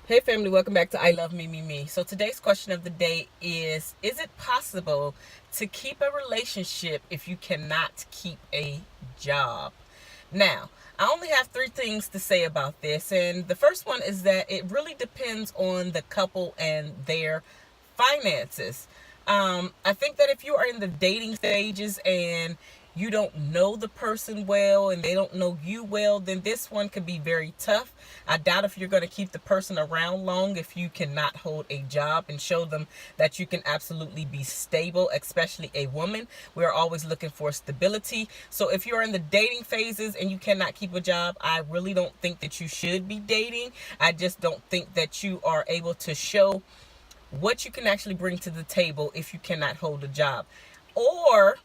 Hey family, welcome back to I Love Me, Me, Me. So today's question of the day is it possible to keep a relationship if you cannot keep a job? Now, I only have three things to say about this. And the first one is that it really depends on the couple and their finances. I think that if you are in the dating stages and you don't know the person well and they don't know you well, then this one could be very tough. I doubt if you're going to keep the person around long if you cannot hold a job and show them that you can absolutely be stable, especially a woman. We're always looking for stability. So if you're in the dating phases and you cannot keep a job, I really don't think that you should be dating. I just don't think that you are able to show what you can actually bring to the table if you cannot hold a job. Or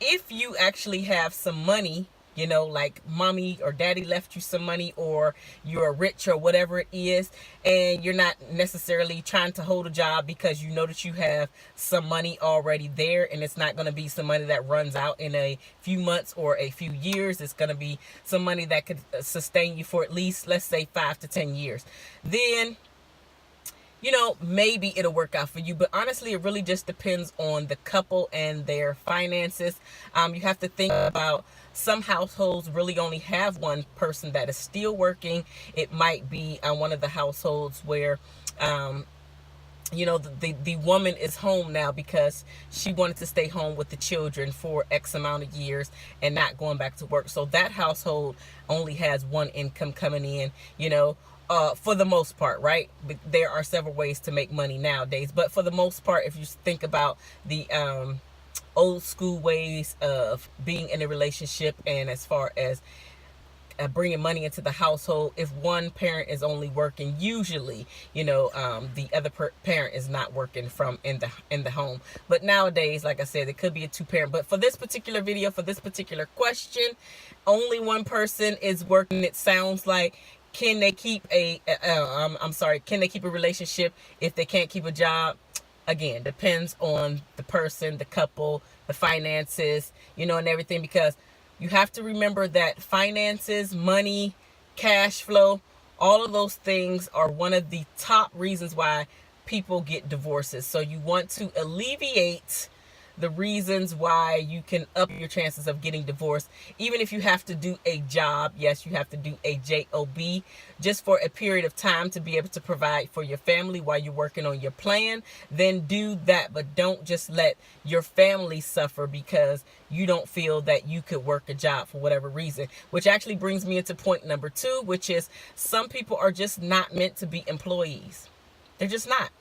if you actually have some money, like mommy or daddy left you some money, or you're rich or whatever it is, and you're not necessarily trying to hold a job because you know that you have some money already there, and it's not going to be some money that runs out in a few months or a few years. It's going to be some money that could sustain you for at least, let's say, 5 to 10 years. Then maybe it'll work out for you. But honestly, it really just depends on the couple and their finances. You have to think about some households really only have one person that is still working. It might be one of the households where, the woman is home now because she wanted to stay home with the children for X amount of years and not going back to work. So that household only has one income coming in, for the most part, right? But there are several ways to make money nowadays. But for the most part, if you think about the old school ways of being in a relationship, and as far as bringing money into the household, if one parent is only working, usually the other parent is not working from in the home. But nowadays, like I said, it could be a two parent. But for this particular video, for this particular question, only one person is working. It sounds like. Can they keep can they keep a relationship if they can't keep a job? Again, depends on the person, the couple, the finances, and everything, because you have to remember that finances, money, cash flow, all of those things are one of the top reasons why people get divorces. So you want to alleviate the reasons why you can up your chances of getting divorced. Even if you have to do a job, yes, you have to do a job just for a period of time to be able to provide for your family while you're working on your plan, then do that. But don't just let your family suffer because you don't feel that you could work a job for whatever reason. Which actually brings me into point number 2, which is some people are just not meant to be employees. They're just not.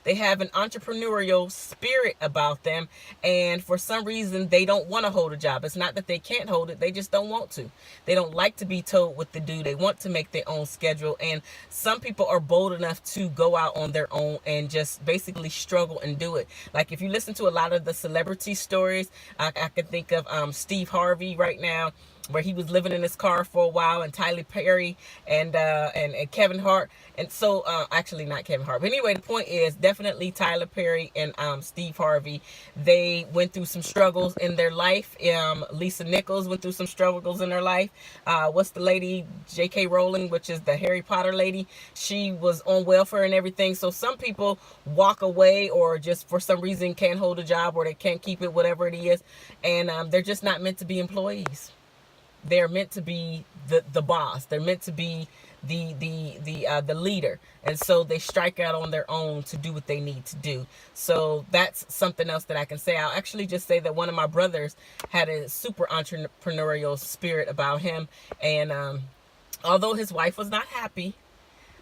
They have an entrepreneurial spirit about them, and for some reason they don't want to hold a job. It's not that they can't hold it, they just don't want to. They don't like to be told what to do. They want to make their own schedule, and some people are bold enough to go out on their own and just basically struggle and do it. Like if you listen to a lot of the celebrity stories, I can think of Steve Harvey right now, where he was living in his car for a while, and Tyler Perry and Kevin Hart. And so actually not Kevin Hart, but anyway, the point is definitely Tyler Perry and Steve Harvey. They went through some struggles in their life. Lisa Nichols went through some struggles in her life. What's the lady, J.K. Rowling, which is the Harry Potter lady? She was on welfare and everything. So some people walk away, or just for some reason can't hold a job, or they can't keep it, whatever it is, and they're just not meant to be employees. They're meant to be the boss. They're meant to be the leader, and so they strike out on their own to do what they need to do. So that's something else that I can say. I'll actually just say that one of my brothers had a super entrepreneurial spirit about him, and although his wife was not happy,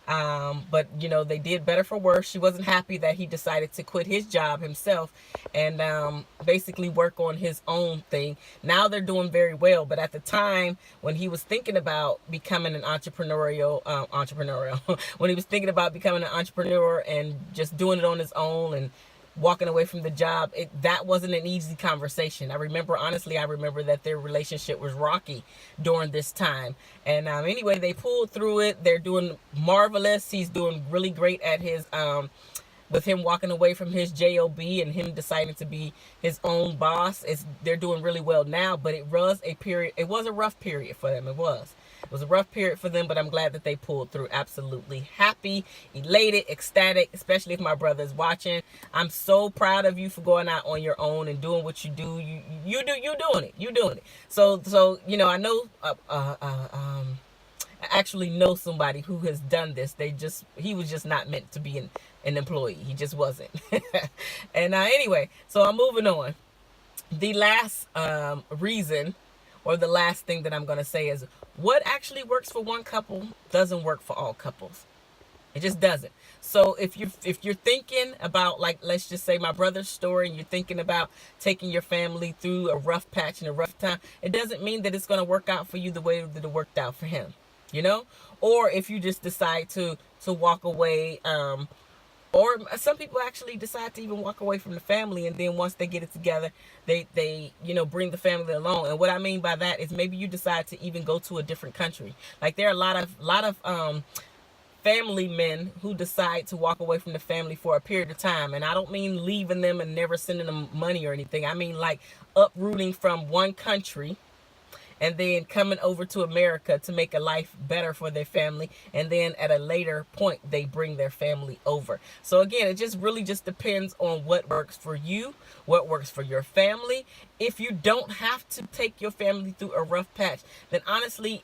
but they did better for worse. She wasn't happy that he decided to quit his job himself and basically work on his own thing. Now they're doing very well, but at the time when he was thinking about becoming an entrepreneurial when he was thinking about becoming an entrepreneur and just doing it on his own and walking away from the job, that wasn't an easy conversation. I remember that their relationship was rocky during this time. And anyway, they pulled through it. They're doing marvelous. He's doing really great at his with him walking away from his job and him deciding to be his own boss. They're doing really well now, but it was a rough period for them. It was. It was a rough period for them, but I'm glad that they pulled through. Absolutely happy, elated, ecstatic, especially if my brother is watching. I'm so proud of you for going out on your own and doing what you do. You doing it. You doing it. So you know, I know I actually know somebody who has done this. He was just not meant to be an employee. He just wasn't. And anyway, so I'm moving on. The last reason, or the last thing that I'm going to say, is what actually works for one couple doesn't work for all couples. It just doesn't. So if you're thinking about, like, let's just say my brother's story, and you're thinking about taking your family through a rough patch and a rough time, it doesn't mean that it's going to work out for you the way that it worked out for him. You know? Or if you just decide to walk away, or some people actually decide to even walk away from the family, and then once they get it together, they you know, bring the family along. And what I mean by that is maybe you decide to even go to a different country. Like, there are a lot of family men who decide to walk away from the family for a period of time. And I don't mean leaving them and never sending them money or anything. I mean like uprooting from one country and then coming over to America to make a life better for their family. And then at a later point, they bring their family over. So again, it just really just depends on what works for you, what works for your family. If you don't have to take your family through a rough patch, then honestly,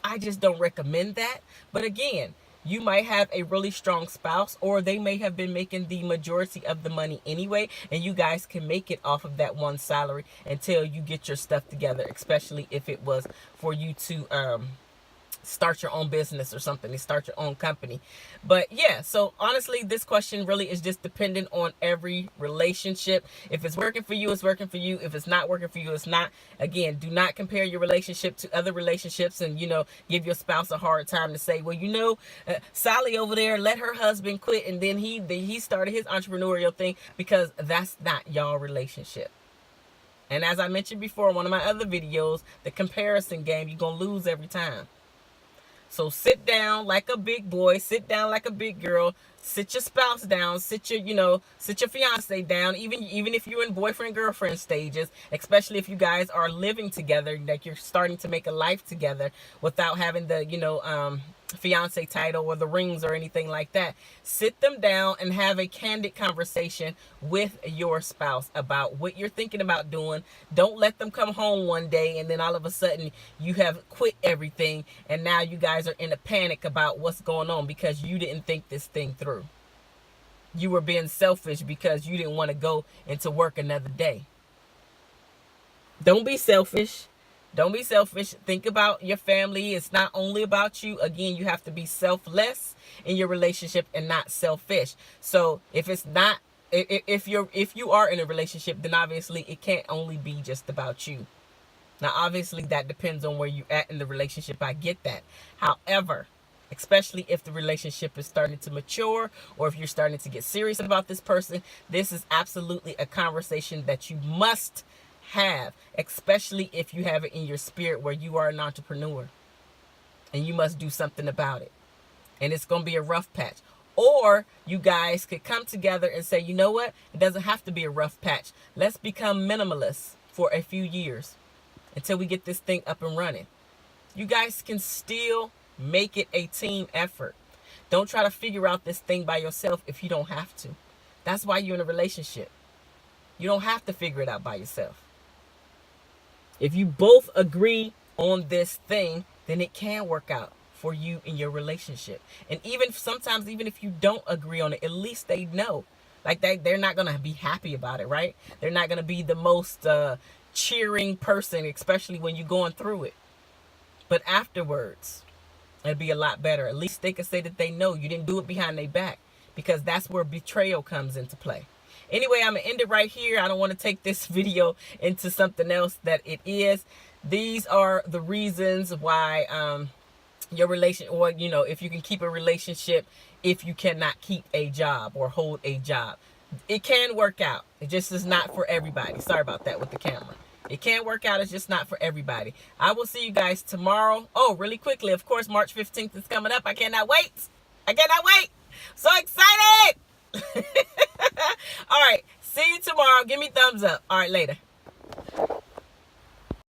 I just don't recommend that. But again, you might have a really strong spouse, or they may have been making the majority of the money anyway, and you guys can make it off of that one salary until you get your stuff together, especially if it was for you to start your own business or something, to start your own company. But yeah, so honestly, this question really is just dependent on every relationship. If it's working for you, it's working for you. If it's not working for you, it's not. Again, do not compare your relationship to other relationships and, you know, give your spouse a hard time to say, well, you know, Sally over there let her husband quit and then he started his entrepreneurial thing, because that's not y'all relationship. And as I mentioned before in one of my other videos, the comparison game, you're going to lose every time. So sit down like a big boy, sit down like a big girl, sit your spouse down, sit your fiance down, even if you're in boyfriend, girlfriend stages, especially if you guys are living together, like you're starting to make a life together without having the, fiance title or the rings or anything like that. Sit them down and have a candid conversation with your spouse about what you're thinking about doing. Don't let them come home one day and then all of a sudden you have quit everything and now you guys are in a panic about what's going on because you didn't think this thing through. You were being selfish because you didn't want to go into work another day. Don't be selfish. Don't be selfish. Think about your family. It's not only about you. Again, you have to be selfless in your relationship and not selfish. So if you are in a relationship, then obviously it can't only be just about you. Now, obviously that depends on where you're at in the relationship. I get that. However, especially if the relationship is starting to mature or if you're starting to get serious about this person, this is absolutely a conversation that you must have, especially if you have it in your spirit where you are an entrepreneur and you must do something about it and it's going to be a rough patch. Or you guys could come together and say, you know what, it doesn't have to be a rough patch. Let's become minimalists for a few years until we get this thing up and running. You guys can still make it a team effort. Don't try to figure out this thing by yourself if you don't have to. That's why you're in a relationship. You don't have to figure it out by yourself. If you both agree on this thing, then it can work out for you in your relationship. And even sometimes, even if you don't agree on it, at least they know. Like they're not going to be happy about it, right? They're not going to be the most cheering person, especially when you're going through it. But afterwards, it'll be a lot better. At least they can say that they know you didn't do it behind their back, because that's where betrayal comes into play. Anyway, I'm going to end it right here. I don't want to take this video into something else that it is. These are the reasons why your relation, or, you know, if you can keep a relationship, if you cannot keep a job or hold a job. It can work out. It just is not for everybody. Sorry about that with the camera. It can work out. It's just not for everybody. I will see you guys tomorrow. Oh, really quickly. Of course, March 15th is coming up. I cannot wait. I cannot wait. So excited. All right. See you tomorrow. Give me thumbs up. All right. Later.